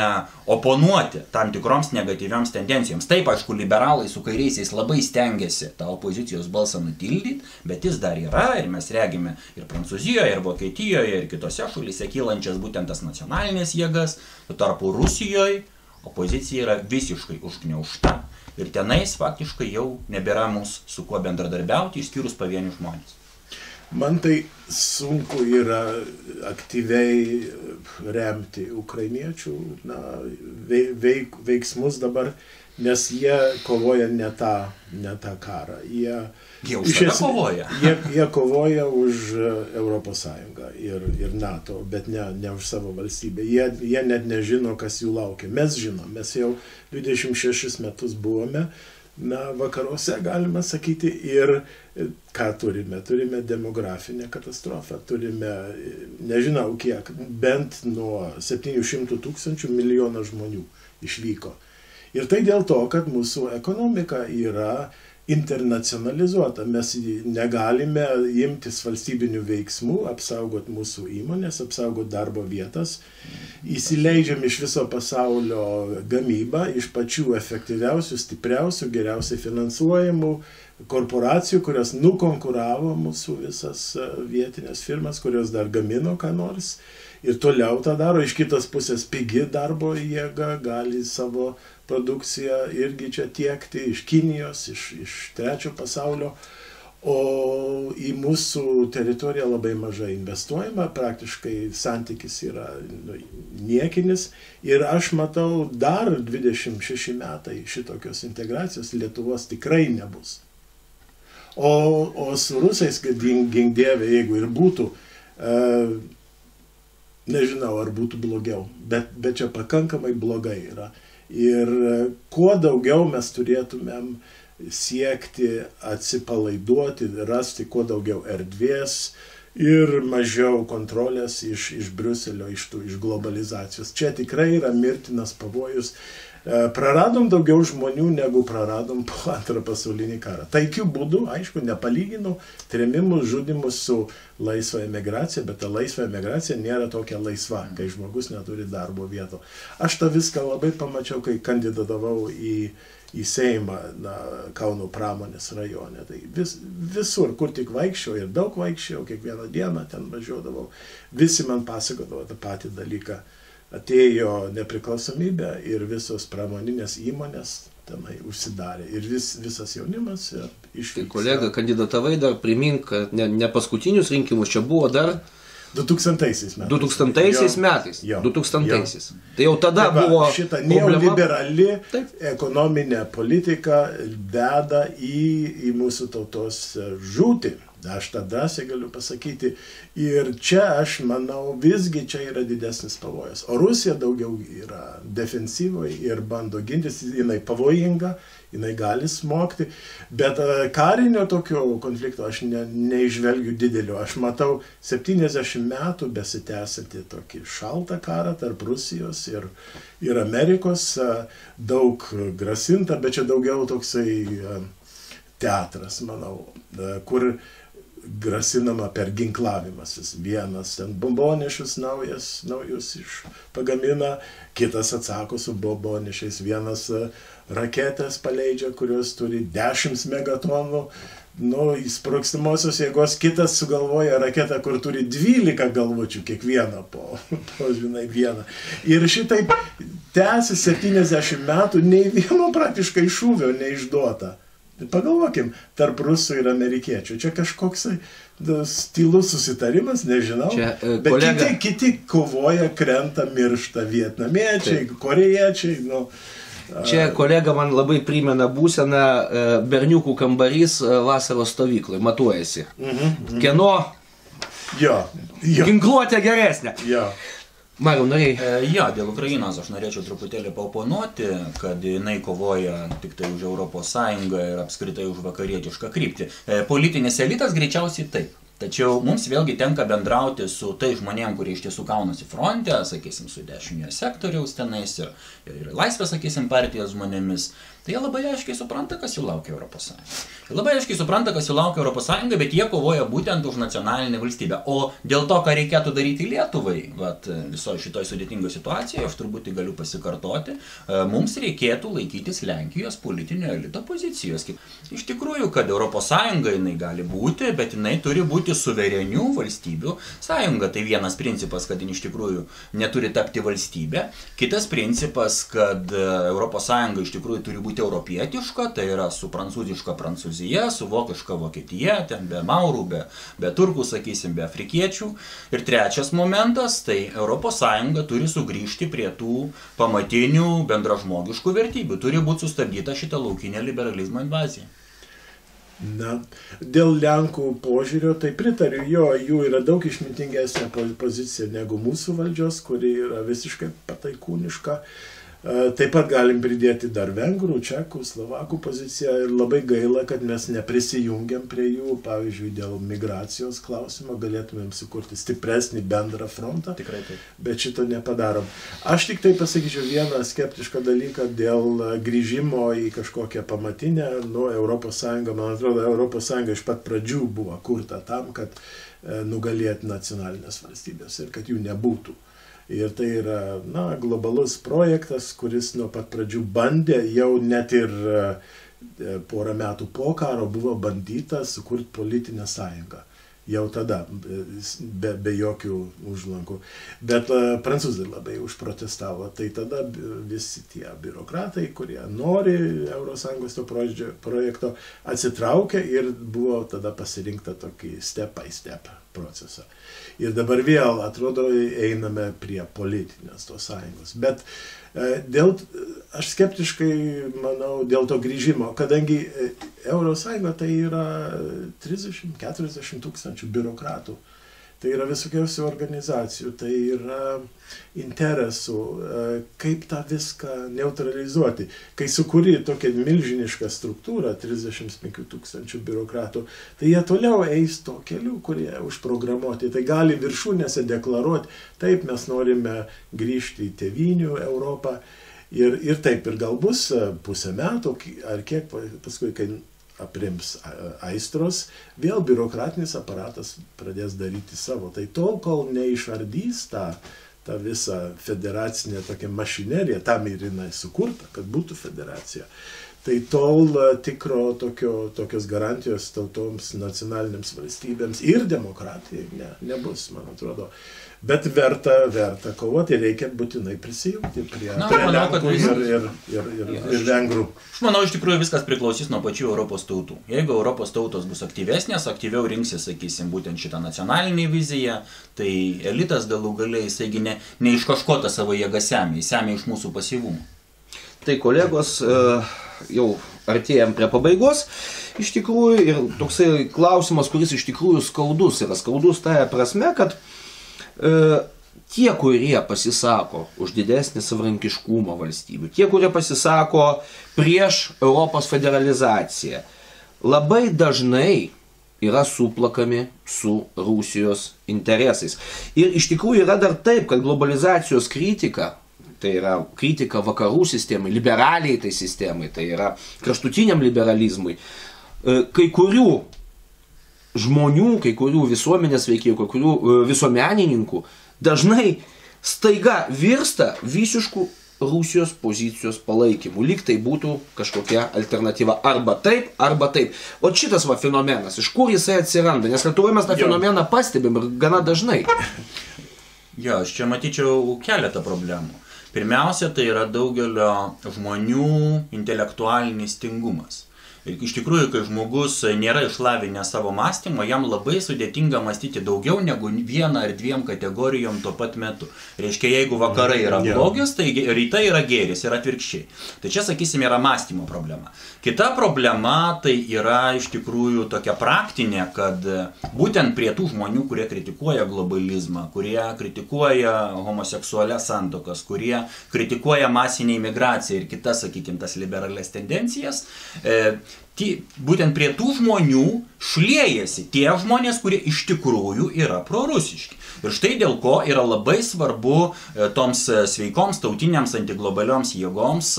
oponuoti tam tikroms negatyvioms tendencijoms. Taip, aišku, liberalai su kairiaisiais labai stengiasi tą opozicijos balsą nutildyti, bet jis dar yra ir mes regime ir Prancūzijoje, ir Vokietijoje, ir kitose šalyse kylančias būtent tas nacionalinės jėgas. Tuo tarpu Rusijoje opozicija yra visiškai užgniaužta ir tenais faktiškai jau nebėra mūsų su kuo bendradarbiauti, išskyrus pavienius žmonės. Man tai sunku yra aktyviai remti ukrainiečių veiksmus dabar, nes jie kovoja ne tą karą. Jie už ką kovoja? Jie kovoja už ES ir NATO, bet ne už savo valstybę. Jie net nežino, kas jų laukia. Mes žinom, mes jau 26 metus buvome vakaruose, galima sakyti, ir ką turime? Turime demografinę katastrofą, turime, nežinau kiek, bent nuo 700 000 milijonų žmonių išvyko. Ir tai dėl to, kad mūsų ekonomika yra internacionalizuota. Mes negalime imtis valstybinių veiksmų, apsaugoti mūsų įmonės, apsaugoti darbo vietas. Įsileidžiam iš viso pasaulio gamybą, iš pačių efektyviausių, stipriausių, geriausiai finansuojamų korporacijų, kurios nukonkuravo mūsų visas vietinės firmas, kurios dar gamino ką nors. Ir toliau tą daro. Iš kitos pusės pigi darbo jėga gali savo produkciją irgi čia tiekti iš Kinijos, iš trečio pasaulio. O į mūsų teritoriją labai mažai investuojama, praktiškai santykis yra niekinis. Ir aš matau, dar 26 metai šitokios integracijos Lietuvos tikrai nebus. O su rusais, gink dieve, jeigu ir būtų, nežinau, ar būtų blogiau, bet čia pakankamai blogai yra. Ir kuo daugiau mes turėtumėm siekti atsipalaiduoti, rasti kuo daugiau erdvės ir mažiau kontrolės iš Briuselio, iš globalizacijos. Čia tikrai yra mirtinas pavojus. Praradom daugiau žmonių, negu praradom po antrą pasaulinį karą. Taikių būdų, aišku, nepalyginu trėmimus, žudimus su laisva emigracija, bet ta laisva emigracija nėra tokia laisva, kai žmogus neturi darbo vietų. Aš tą viską labai pamačiau, kai kandidatavau į Seimą Kauno pramonės rajone. Tai visur, kur tik vaikščiau ir daug vaikščiau, kiekvieną dieną ten važiuodavau, visi man pasakodavo tą patį dalyką. Atėjo nepriklausomybė ir visos pramoninės įmonės tenai užsidarė ir visas jaunimas išvyksta. Kolega, kandidatavai dar primink, kad ne paskutinius rinkimus, čia buvo dar 2000 metais. 2000 metais. 2000. Tai jau tada buvo šita neoliberali ekonominė politika veda į mūsų tautos žūtį. Aš tą drąsiai galiu pasakyti. Ir čia aš manau, visgi čia yra didesnis pavojus. O Rusija daugiau yra defensyvoje ir bando gintis, jinai pavojinga, jinai gali smogti. Bet karinio tokio konflikto aš neižvelgiu didelio. Aš matau 70 metų besitęsiantį tokį šaltą karą tarp Rusijos ir Amerikos. Daug grasinta, bet čia daugiau toksai teatras, manau, kur grasinama per ginklavimasis. Vienas ten bombonešius naujus pagamina, kitas atsako su bombonešiais, vienas raketės paleidžia, kurios turi 10 megatonų, sprogstamiosios jėgos, kitas sugalvoja raketą, kur turi 12 galvučių kiekvieną po žinai, vieną. Ir šitaip tęsi 70 metų, nei vieno praktiškai šūvio neišduota. Pagalvokim, tarp rusų ir amerikiečių. Čia kažkoks tylus susitarimas, nežinau. Bet kiti kovoja, krenta, miršta vietnamiečiai, korėjiečiai. Čia kolega man labai primena būseną berniukų kambarys vasaros stovykloje, matuojasi. Kieno Jo. Ginkluotė geresnė. Jo. Mariau, norėjai? Jo, dėl Ukrainos aš norėčiau truputėlį paoponuoti, kad jinai kovoja tik tai už Europos Sąjungą ir apskritai už vakarietišką kryptį. Politinis elitas greičiausiai taip. Tačiau mums vėlgi tenka bendrauti su tai žmonėm, kurie iš tiesų kaunasi fronte, sakysim, su dešiniojo sektoriaus tenais ir laisvės, sakysim, partijos žmonėmis. Tai jie labai aiškiai supranta, kas jų laukia Europos Sąjunga. Jie labai aiškiai supranta, kas jų laukia Europos Sąjunga, bet jie kovoja būtent už nacionalinę valstybę. O dėl to, ką reikėtų daryti Lietuvai, visoje šitoje sudėtingoje situacijoje, aš turbūt galiu pasikartoti, mums reikėtų laikytis Lenkijos politinio elito pozicijos. Iš tikrųjų, kad Europos Sąjunga jinai gali būti, bet jinai turi būti suverenių valstybių sąjunga. Tai vienas principas, kad jinai iš tikrųjų neturi tapti valstybė. Kitas principas, kad Europos Sąjunga iš tikrųjų turi būti europietiška, tai yra su prancūziška Prancūzija, su vokiška Vokietija, ten be maurų, be turkų, sakysim, be afrikiečių. Ir trečias momentas, tai Europos Sąjunga turi sugrįžti prie tų pamatinių bendražmogiškų vertybių. Turi būti sustabdyta šita laukinė liberalizmo invazija. Na, dėl Lenkų požiūrio, tai pritariu, jų yra daug išmintingesnė pozicija negu mūsų valdžios, kuri yra visiškai pataikūniška. Taip pat galim pridėti dar vengrų, čekų, slovakų poziciją ir labai gaila, kad mes neprisijungiam prie jų, pavyzdžiui, dėl migracijos klausimo galėtumėm sukurti stipresnį bendrą frontą, Tikrai taip. Bet šito nepadarom. Aš tik tai pasakyčiau vieną skeptišką dalyką dėl grįžimo į kažkokią pamatinę, Europos Sąjungą, man atrodo, Europos Sąjunga iš pat pradžių buvo kurta tam, kad nugalėti nacionalinės valstybės ir kad jų nebūtų. Ir tai yra globalus projektas, kuris nuo pat pradžių bandė, jau net ir porą metų po karo buvo bandyta sukurti politinę sąjungą. Jau tada, be jokių užlankų. Bet prancūzai labai užprotestavo. Tai tada visi tie biurokratai, kurie nori ES to projekto, atsitraukė ir buvo tada pasirinkta tokį step by step procesą. Ir dabar vėl, atrodo, einame prie politinės tos sąjungos. Bet aš skeptiškai manau dėl to grįžimo, kadangi Eurosąjunga tai yra 30-40 tūkstančių biurokratų. Tai yra visokiausių organizacijų, tai yra interesų, kaip tą viską neutralizuoti. Kai sukūri tokią milžinišką struktūrą, 35 tūkstančių biurokratų, tai jie toliau eis to keliu, kurie užprogramuoti. Tai gali viršūnėse deklaruoti, taip mes norime grįžti į tėvynių Europą ir taip ir gal bus pusę metų ar kiek paskui, kai aprims aistros, vėl biurokratinis aparatas pradės daryti savo. Tai tol, kol neišardys tą visą federacinę tokią mašineriją, tam ir jinai sukurta, kad būtų federacija. Tai tol tikro tokios garantijos tautoms, nacionalinėms valstybėms ir demokratijai nebus, man atrodo. Bet verta kovoti, reikia būtinai prisijungti prie Lenkų ir vengrų. Aš manau, iš tikrųjų viskas priklausys nuo pačių Europos tautų. Jeigu Europos tautos bus aktyvesnės, aktyviau rinksis, sakysim, būtent šitą nacionalinį viziją, tai elitas galų galiai, jisaigi ne iš kažko tą savo jėgą semia, jis semia iš mūsų pasyvumų. Tai kolegos, jau artėjom prie pabaigos, iš tikrųjų, ir toksai klausimas, kuris iš tikrųjų skaudus yra skaudus tąja prasme, kad tie, kurie pasisako už didesnį savarankiškumą valstybių, tie, kurie pasisako prieš Europos federalizaciją, labai dažnai yra suplakami su Rusijos interesais. Ir iš tikrųjų yra dar taip, kad globalizacijos kritika, tai yra kritika vakarų sistemai, liberaliai tai sistemai, tai yra kraštutiniam liberalizmui, kai kurių žmonių, kai kurių visuomenės veikėjų, kai kurių visuomenininkų dažnai staiga virsta visiškų Rusijos pozicijos palaikymu. Lyg tai būtų kažkokia alternatyva. Arba taip, arba taip. O šitas fenomenas, iš kur jisai atsiranda? Nes Lietuvoje mes tą fenomeną pastebim ir gana dažnai. Jo, aš čia matyčiau keletą problemų. Pirmiausia, tai yra daugelio žmonių intelektualinis tingumas. Iš tikrųjų, kai žmogus nėra išlavinę savo mąstymo, jam labai sudėtinga mąstyti daugiau negu vieną ar dviem kategorijom tuo pat metu. Reiškia, jeigu vakarai yra blogis, tai rytai yra gėris ir atvirkščiai. Tai čia, sakysim, yra mąstymo problema. Kita problema tai yra iš tikrųjų tokia praktinė, kad būtent prie tų žmonių, kurie kritikuoja globalizmą, kurie kritikuoja homoseksualias santuokas, kurie kritikuoja masinę imigraciją ir kitas, sakykime, tas liberalias tendencijas, būtent prie tų žmonių šliejasi tie žmonės, kurie iš tikrųjų yra prorusiški. Ir štai dėl ko yra labai svarbu toms sveikoms tautiniams antiglobalioms jėgoms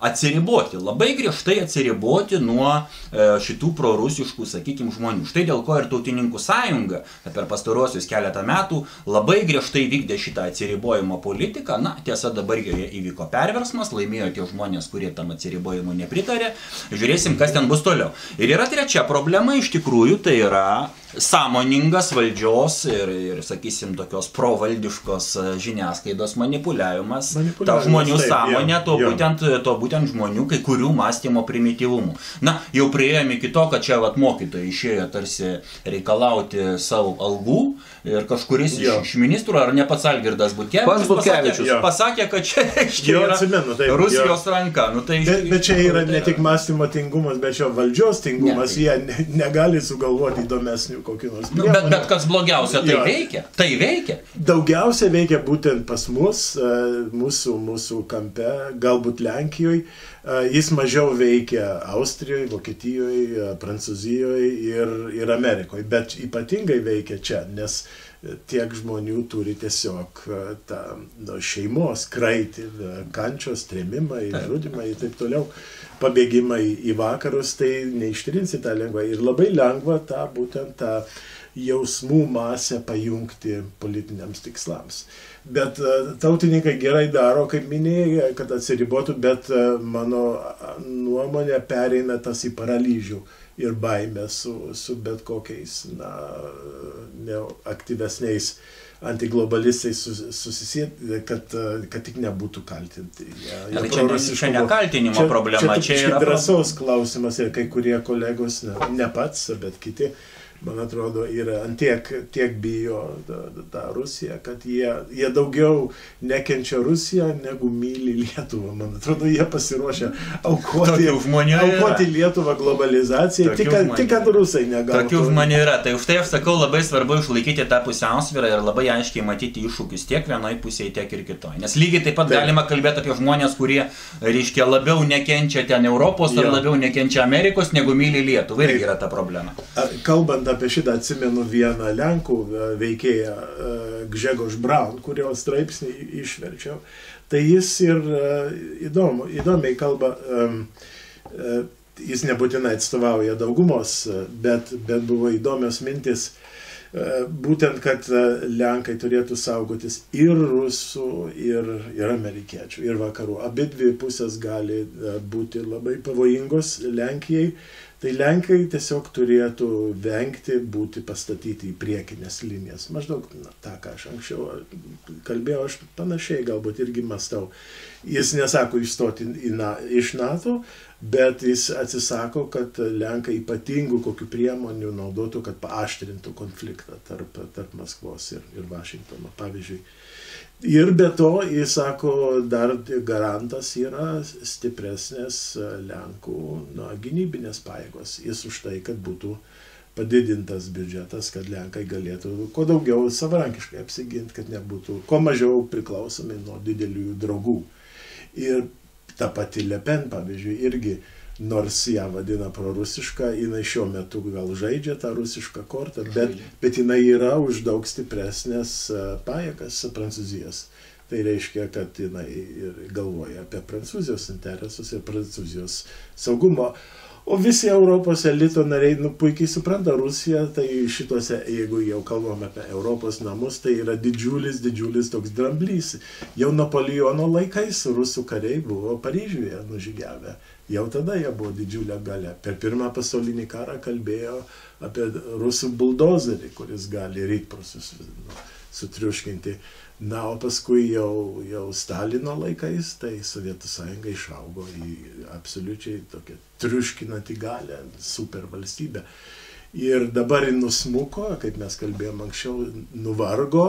atsiriboti, labai griežtai atsiriboti nuo šitų prorusiškų, sakykime, žmonių. Štai dėl ko ir Tautininkų sąjunga per pastaruosius keletą metų labai griežtai vykdė šitą atsiribojimo politiką. Na, tiesa, dabar joje įvyko perversmas, laimėjo tie žmonės, kurie tam atsiribojimui nepritarė. Žiūrėsim, kas ten bus toliau. Ir yra trečia problema, iš tikrųjų, tai yra sąmoningas valdžios ir sakysim, tokios provaldiškos žiniasklaidos manipuliavimas ta žmonių sąmonė, to būtent žmonių, kai kurių mąstymo primityvumų. Na, jau priėjome iki to, kad čia mokytojai išėjo tarsi reikalauti savo algų ir kažkuris iš ministrų, ar ne pats Algirdas Butkevičius, pasakė, kad čia yra Rusijos ranka. Bet čia yra ne tik mąstymo tingumas, bet čia valdžios tingumas, jie negali sugalvoti įdomesnių kokių nors priemonių. Bet kas blogiausia, tai veikia. Tai veikia. Daugiausia veikia būtent pas mus, mūsų kampe, galbūt Lenkijoje. Jis mažiau veikia Austrijoje, Vokietijoje, Prancūzijoje ir Amerikoje. Bet ypatingai veikia čia, nes tiek žmonių turi tiesiog tą šeimos kraitį, kančios, trėmimai, žudimai ir taip toliau. Pabėgimai į vakarus, tai neištrinsi tą lengvai. Ir labai lengva būtent tą jausmų masę pajungti politiniams tikslams. Bet tautininkai gerai daro, kaip minėjai, kad atsiribotų, bet mano nuomonė pereina tas į paralyžių ir baimę su bet kokiais aktyvesniais antiglobalistai susisieti, kad tik nebūtų kaltinti. Čia ne kaltinimo problema, čia yra drąsos klausimas ir kai kurie kolegos, ne pats, bet kiti, man atrodo, yra tiek bijo tą Rusiją, kad jie daugiau nekenčia Rusiją, negu myli Lietuvą. Man atrodo, jie pasiruošę aukoti Lietuvą globalizacijai, tik kad rusai negautų. Tokių žmonių yra. Tai už tai aš sakau, labai svarbu išlaikyti tą pusiausvyrą ir labai aiškiai matyti iššūkius tiek vienoj pusėje, tiek ir kitoj. Nes lygiai taip pat galima kalbėti apie žmonės, kurie, reiškia, labiau nekenčia ten Europos ar labiau nekenčia Amerikos, negu myli Lietuvą. Irgi yra ta problema. Kalbant apie šitą atsimenu vieną Lenkų veikėją Grzegorz Braun, kurio straipsnį išverčiau. Tai jis ir įdomiai kalba, jis nebūtinai atstovauja daugumos, bet buvo įdomios mintis, būtent, kad Lenkai turėtų saugotis ir rusų, ir amerikiečių, ir vakarų. Abidvi pusės gali būti labai pavojingos Lenkijai. Tai Lenkai tiesiog turėtų vengti būti pastatyti į priekinės linijas. Maždaug tą, ką aš anksčiau kalbėjau, aš panašiai galbūt irgi mąstau. Jis nesako išstoti iš NATO, bet jis atsisako, kad Lenkai ypatingų kokių priemonių naudotų, kad paaštrintų konfliktą tarp Maskvos ir Vašingtono, pavyzdžiui. Ir be to, jis sako, dar garantas yra stipresnės Lenkų gynybinės pajėgos. Jis už tai, kad būtų padidintas biudžetas, kad Lenkai galėtų kuo daugiau savarankiškai apsiginti, kad nebūtų kuo mažiau priklausomi nuo didelių draugų. Ir ta pati Le Pen, pavyzdžiui, irgi, nors ją vadina prorusiška, jinai šiuo metu gal žaidžia tą rusišką kortą, bet jinai yra už daug stipresnės pajėgas Prancūzijos. Tai reiškia, kad jinai galvoja apie Prancūzijos interesus ir Prancūzijos saugumo. O visi Europos elito nariai puikiai supranta Rusiją, tai šituose, jeigu jau kalbame apie Europos namus, tai yra didžiulis toks dramblys. Jau Napoleono laikais rusų kariai buvo Paryžiuje nužygiavę. Jau tada jie buvo didžiulė galia. Per Pirmą pasaulinį karą kalbėjo apie rusų buldozerį, kuris gali rytprūsius sutriuškinti. Na, o paskui jau Stalino laikais, tai Sovietų sąjunga išaugo į absoliučiai tokią triuškinantį galę supervalstybę. Ir dabar ji nusmuko, kaip mes kalbėjom anksčiau, nuvargo,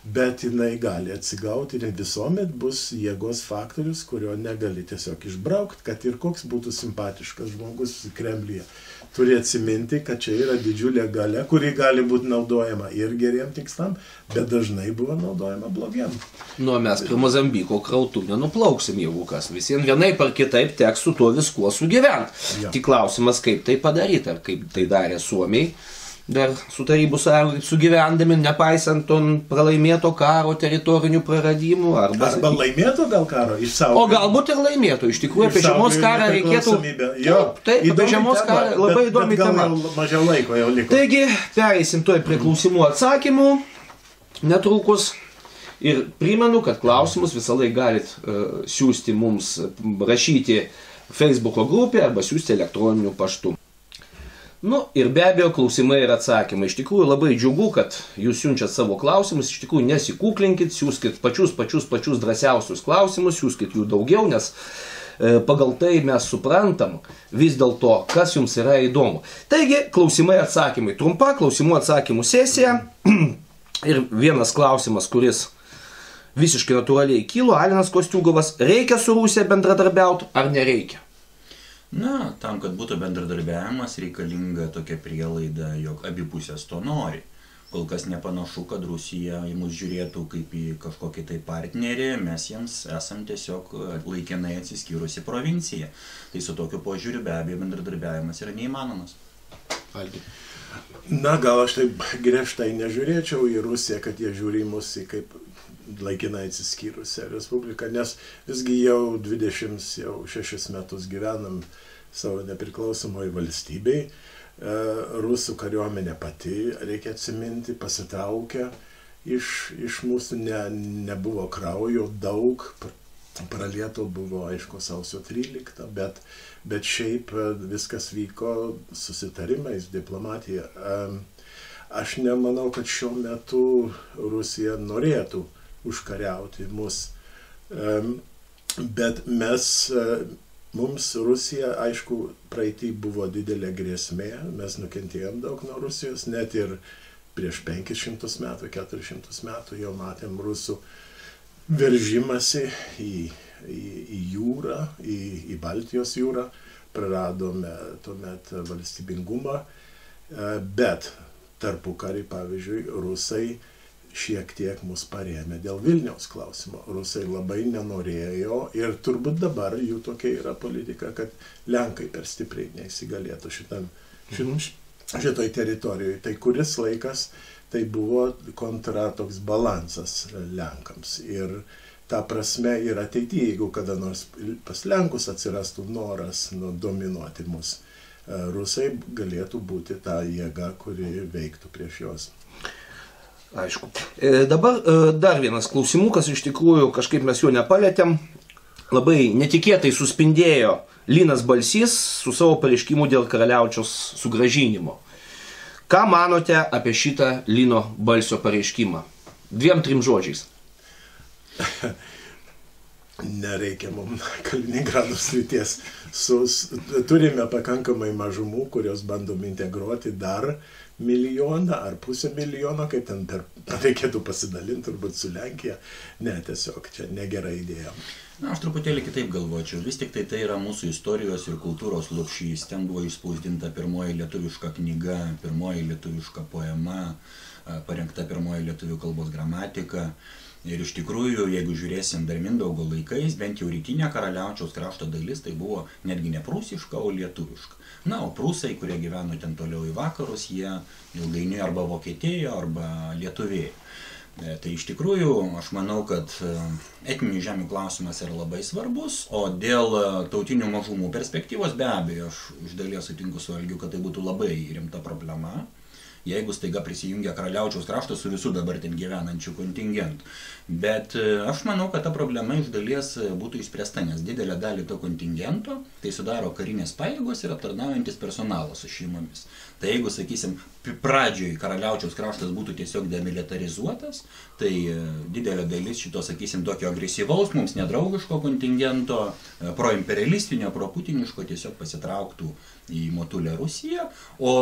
bet jinai gali atsigauti ir visuomet bus jėgos faktorius, kurio negali tiesiog išbraukti, kad ir koks būtų simpatiškas žmogus Kremliuje. Turi atsiminti, kad čia yra didžiulė galia, kuri gali būti naudojama ir geriem tikslam, bet dažnai buvo naudojama blogiam. Nu, mes prie Mozambiko krautų nenuplauksim, jeigu kas. Visiems vienaip ar kitaip teks su tuo viskuo sugyventi. Tik klausimas, kaip tai padaryti, ar kaip tai darė Suomiai. Dar su Tarybų sąjungai sugyvendami, nepaisant to pralaimėto karo teritorinių praradimų. Arba laimėto gal karo išsaugoti. O galbūt ir laimėto. Iš tikrųjų, apie žiemos karą reikėtų... Taip, apie žiemos karą labai įdomi tema. Mažiau laiko jau liko. Taigi, pereisim tuoj prie klausimų atsakymų netrukus. Ir primenu, kad klausimus visą laiką galit siūsti mums, rašyti Facebooko grupė arba siūsti elektroniniu paštu. Nu, ir be abejo, klausimai ir atsakymai. Iš tikrųjų labai džiugu, kad jūs siunčiat savo klausimus, iš tikrųjų nesikūklinkit, siūskit pačius drąsiausius klausimus, siūskit jų daugiau, nes pagal tai mes suprantam vis dėlto, kas jums yra įdomu. Taigi, klausimai atsakymai. Trumpa klausimų atsakymų sesija. Ir vienas klausimas, kuris visiškai natūraliai kilo, Alinas Kostiugovas, reikia su Rusija bendradarbiauti ar nereikia? Na, tam, kad būtų bendradarbiavimas, reikalinga tokia prielaida, jog abi pusės to nori. Kol kas nepanašu, kad Rusija į mus žiūrėtų kaip į kažkokį tai partnerį, mes jiems esam tiesiog laikinai atsiskyrusi provincija. Tai su tokiu požiūriu be abejo bendradarbiavimas yra neįmanomas. Algi. Na, gal aš taip griežtai nežiūrėčiau į Rusiją, kad jie žiūri mus į kaip laikinai atsiskyrusią respubliką, nes visgi jau 26 metus gyvenam savo nepriklausomoje valstybei. Rusų kariuomenė pati, reikia atsiminti, pasitraukė iš mūsų, nebuvo kraujo daug, pralieto buvo, aišku, sausio 13, bet šiaip viskas vyko susitarimais, diplomatija. Aš nemanau, kad šiuo metu Rusija norėtų užkariauti mus, bet mums Rusija, aišku, praeitį buvo didelė grėsmė, mes nukentėjom daug nuo Rusijos, net ir prieš 500 metų, 400 metų jau matėm rusų veržimasi į jūrą, į Baltijos jūrą, praradome tuomet valstybingumą, bet tarpukarį, pavyzdžiui, rusai šiek tiek mus parėmė dėl Vilniaus klausimo. Rusai labai nenorėjo ir turbūt dabar jų tokia yra politika, kad Lenkai per stipriai neįsigalėtų šitoj teritorijoje. Tai kuris laikas tai buvo kontra toks balansas Lenkams. Ir ta prasme ir ateityje, jeigu kada nors pas Lenkus atsirastų noras dominuoti mus, Rusai galėtų būti ta jėga, kuri veiktų prieš juos. Aišku. Dabar dar vienas klausimukas, iš tikrųjų kažkaip mes jo nepalėtėm. Labai netikėtai suspindėjo Linas Balsys su savo pareiškimu dėl karaliaučiaus sugrąžinimo. Ką manote apie šitą Lino Balsio pareiškimą? 2-3 žodžiais. Nereikia mums Kaliningrado srities. Turime pakankamai mažumų, kurios bandom integruoti dar 1 milijoną ar 500 000, kaip ten reikėtų pasidalinti turbūt su Lenkija. Ne, tiesiog čia negera idėja. Na, aš truputėlį kitaip galvočiau. Vis tik tai yra mūsų istorijos ir kultūros lopšys. Ten buvo išspausdinta pirmoji lietuviška knyga, pirmoji lietuviška poema, parengta pirmoji lietuvių kalbos gramatika. Ir iš tikrųjų, jeigu žiūrėsim dar Mindaugo laikais, bent jau rytinė karaliaučiaus krašto dalis, tai buvo netgi ne prūsiška, o lietuviška. Na, o prūsai, kurie gyveno ten toliau į vakarus, jie ilgainiui arba vokietėjo, arba lietuvėjo. Tai iš tikrųjų, aš manau, kad etninių žemių klausimas yra labai svarbus, o dėl tautinių mažumų perspektyvos be abejo, aš iš dalies sutinku su Algiu, kad tai būtų labai rimta problema. jeigu staiga prisijungia Karaliaučiaus kraštas su visų dabar ten gyvenančių kontingentų. Bet aš manau, kad ta problema iš dalies būtų išspręsta, nes didelę dalį to kontingento tai sudaro karinės pajėgos ir aptarnaujantis personalas su šeimomis. Tai jeigu, sakysim, pradžioj Karaliaučiaus kraštas būtų tiesiog demilitarizuotas, tai didelė dalis šito, sakysim, tokio agresyvaus, mums nedraugiško kontingento, proimperialistinio, proputiniško tiesiog pasitrauktų į motulę Rusiją, o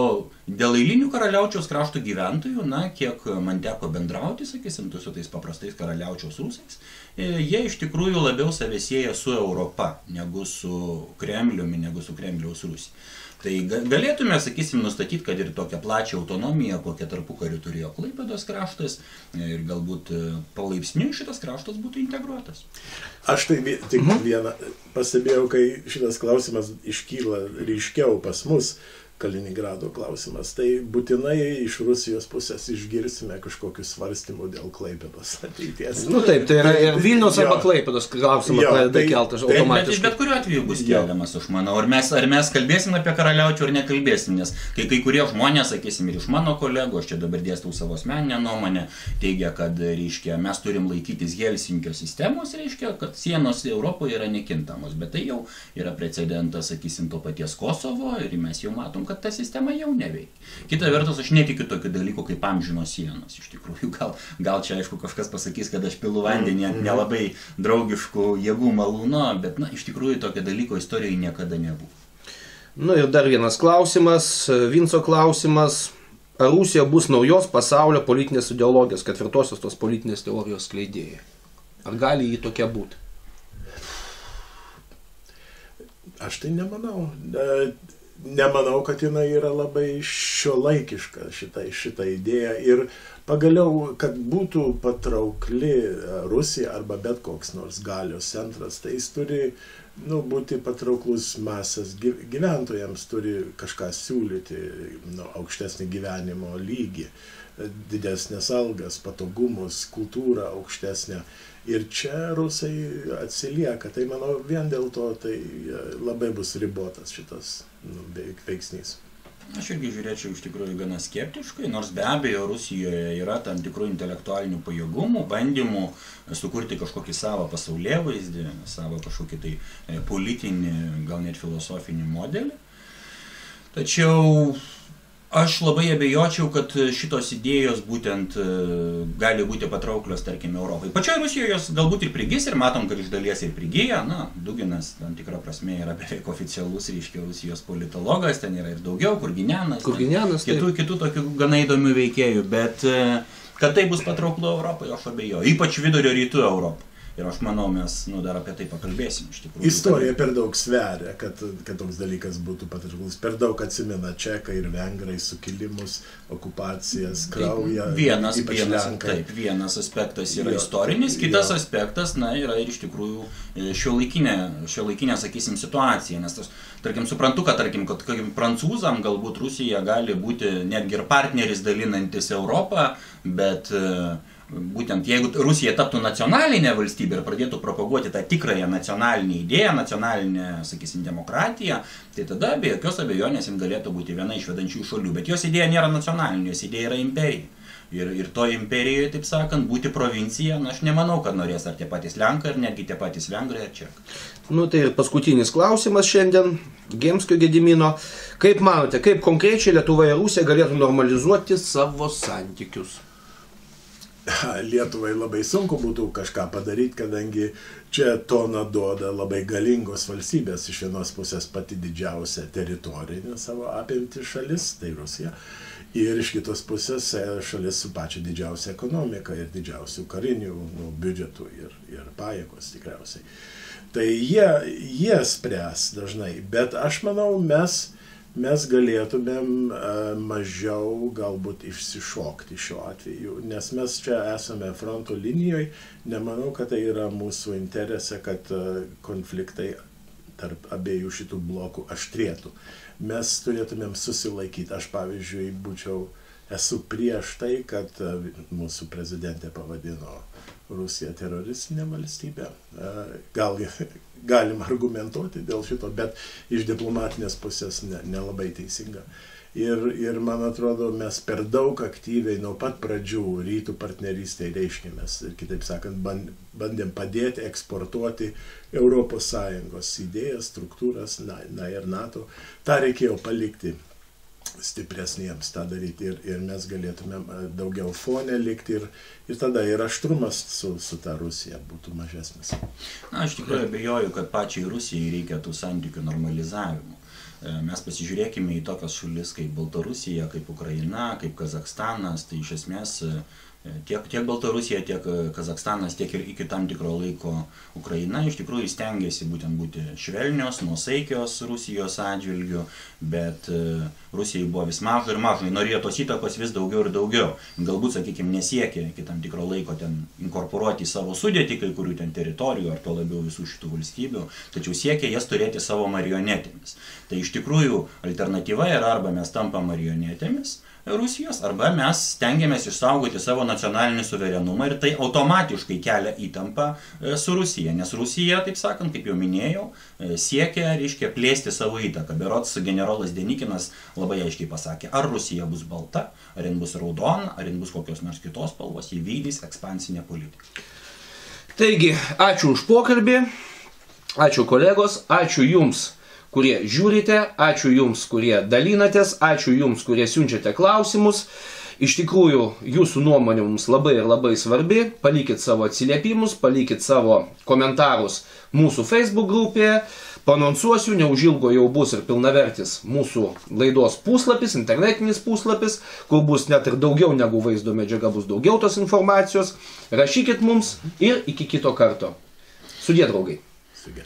dėl eilinių Karaliaučiaus krašto gyventojų, na, kiek man teko bendrauti, sakysim, su tais paprastais Karaliaučiaus rusais, jie iš tikrųjų labiau save sieja su Europa, negu su Kremliumi, negu su Kremliaus Rusija. Tai galėtume, sakysim, nustatyti, kad ir tokią plačią autonomiją, kokią tarpukariu turėjo Klaipėdos kraštas, ir galbūt palaipsniui šitas kraštas būtų integruotas. Aš tai tik vieną pastebėjau, kai šitas klausimas iškyla ryškiau pas mus, Kaliningrado klausimas, tai būtinai iš Rusijos pusės išgirsime kažkokių svarstymų dėl Klaipėdos ateities. Nu taip, tai yra ir Vilniaus arba Klaipėdos klausimas pradeda keltas automatiškai. Bet kuriuo atveju bus keliamas, aš manau. Ar mes kalbėsim apie Karaliaučių ar nekalbėsim, nes kai kurie žmonės, sakysim, ir iš mano kolegų, aš čia dabar dėstau savo asmeninę nuomonę, teigia, kad, reiškia, mes turim laikytis Helsinkio sistemos, reiškia, kad sienos Europoje yra nekintamos, bet tai jau yra precedentas, sakysim, to paties Kosovo ir mes jau matom, kad ta sistema jau neveikia. Kita vertus, aš netikiu tokių dalykų kaip amžinos sienos. Iš tikrųjų, gal čia, aišku, kažkas pasakys, kad aš pilu vandenį nelabai draugiškų jėgų malūno, bet, na, iš tikrųjų, tokio dalyko istorijoje niekada nebuvo. Nu ir dar vienas klausimas, Vinco klausimas. Ar Rusija bus naujos pasaulio politinės ideologijos, ketvirtosios tos politinės teorijos skleidėja? Ar gali jį tokia būti? Aš tai nemanau. Nemanau, kad jinai yra labai šiuolaikiška šita idėja ir pagaliau, kad būtų patraukli Rusija arba bet koks nors galios centras, tai jis turi būti patrauklus masės gyventojams, turi kažką siūlyti, aukštesnį gyvenimo lygį, didesnės algas, patogumus, kultūrą aukštesnę. Ir čia rusai atsilieka, tai manau vien dėl to tai labai bus ribotas šitas veiksnys. Aš irgi žiūrėčiau iš tikrųjų gana skeptiškai, nors be abejo Rusijoje yra tam tikrų intelektualinių pajėgumų, bandymų sukurti kažkokį savo pasaulėvaizdį, savo kažkokį tai politinį, gal net filosofinį modelį. Tačiau aš labai abejočiau, kad šitos idėjos būtent gali būti patrauklios, tarkime, Europai. Pačioje Rusijoje jos galbūt ir prigis ir matom, kad iš dalies ir prigyja. Na, Duginas tam tikrą prasme yra beveik oficialus, reiškia, Rusijos politologas, ten yra ir daugiau, Kurginenas, kitų tokių gana įdomių veikėjų, bet kad tai bus patrauklu Europai, aš abejoju, ypač vidurio rytų Europai. Ir aš manau, mes dar apie tai pakalbėsim iš tikrųjų. Istorija per daug sveria, kad toks dalykas būtų patrauklus. Per daug atsimena čekai ir vengrai sukilimus, okupacijas, kraują. Vienas aspektas yra istorinis, kitas aspektas, yra ir iš tikrųjų šiuolaikinė, sakysim, situacija. Nes tarkim, suprantu, kad prancūzam galbūt Rusija gali būti netgi ir partneris dalinantis Europą, bet būtent jeigu Rusija taptų nacionalinė valstybė ir pradėtų propaguoti tą tikrąją nacionalinę idėją, nacionalinę, sakysim, demokratiją, tai tada be jokios abejonės jin galėtų būti viena iš vedančių šalių. Bet jos idėja nėra nacionalinė, jos idėja yra imperija. Ir to imperijoje, taip sakant, būti provincija, aš nemanau, kad norės ar tie patys Lenkai, ar netgi tie patys Vengrai, ar Čekai. Tai ir paskutinis klausimas šiandien, Gemskio Gedimino. Kaip manote, kaip konkrečiai Lietuva ir Rusija galėtų normalizuoti savo santykius? Lietuvai labai sunku būtų kažką padaryti, kadangi čia toną duoda labai galingos valstybės, iš vienos pusės pati didžiausia teritorinė savo apimti šalis, tai Rusija, ir iš kitos pusės šalis su pačia didžiausia ekonomika ir didžiausių karinių biudžetų ir pajėgos tikriausiai. Tai jie spręs dažnai, bet aš manau, mes galėtumėm mažiau galbūt išsišokti šiuo atveju, nes mes čia esame fronto linijoje, nemanau, kad tai yra mūsų interese, kad konfliktai tarp abiejų šitų blokų aštrėtų. Mes turėtumėm susilaikyti. Aš, pavyzdžiui, esu prieš tai, kad mūsų prezidentė pavadino Rusiją teroristinę valstybę. Galim argumentuoti dėl šito, bet iš diplomatinės pusės nelabai teisinga. Ir man atrodo, mes per daug aktyviai nuo pat pradžių rytų partnerystėje reiškėmės. Ir kitaip sakant, bandėm padėti eksportuoti ES idėjas, struktūras, na ir NATO. Ta reikėjo palikti stipresniems tą daryti ir mes galėtumėm daugiau fone likti ir tada ir aštrumas su ta Rusija būtų mažesnis. Na, aš tikrai abejoju, kad pačiai Rusijai reikia tų santykių normalizavimo. Mes pasižiūrėkime į tokias šalis kaip Baltarusija, kaip Ukraina, kaip Kazakstanas, tai iš esmės tiek Baltarusija, tiek Kazakstanas, tiek ir iki tam tikro laiko Ukraina iš tikrųjų stengiasi būtent būti švelnios, nuosaikios Rusijos atžvilgiu, bet Rusijai buvo vis mažai ir mažai, norėjo tos įtakos vis daugiau ir daugiau. Galbūt, sakykime, nesiekė iki tam tikro laiko ten inkorporuoti į savo sudėtį kai kurių ten teritorijų, ar to labiau visų šitų valstybių, tačiau siekė jas turėti savo marionetėmis. Tai iš tikrųjų alternatyva yra arba mes tampam marionetėmis Rusijos, arba mes stengiamės išsaugoti savo nacionalinį suverenumą ir tai automatiškai kelia įtampą su Rusija, nes Rusija, taip sakant, kaip jau minėjau, siekia, reiškia, plėsti savo įtaką. Berods generolas Denikinas labai aiškiai pasakė, ar Rusija bus balta, ar jin bus raudona, ar jin bus kokios nors kitos spalvos, jį vykdys ekspansinę politiką. Taigi, ačiū už pokalbį, ačiū kolegos, ačiū jums, kurie žiūrite, ačiū jums, kurie dalinatės, ačiū jums, kurie siunčiate klausimus. Iš tikrųjų, jūsų nuomonė mums labai ir labai svarbi. Palikit savo atsiliepimus, palikit savo komentarus mūsų Facebook grupėje. Paanonsuosiu, neužilgo jau bus ir pilnavertis mūsų laidos puslapis, internetinis puslapis, kur bus net ir daugiau negu vaizdo medžiaga, bus daugiau tos informacijos. Rašykit mums ir iki kito karto. Sudie, draugai. Sudie.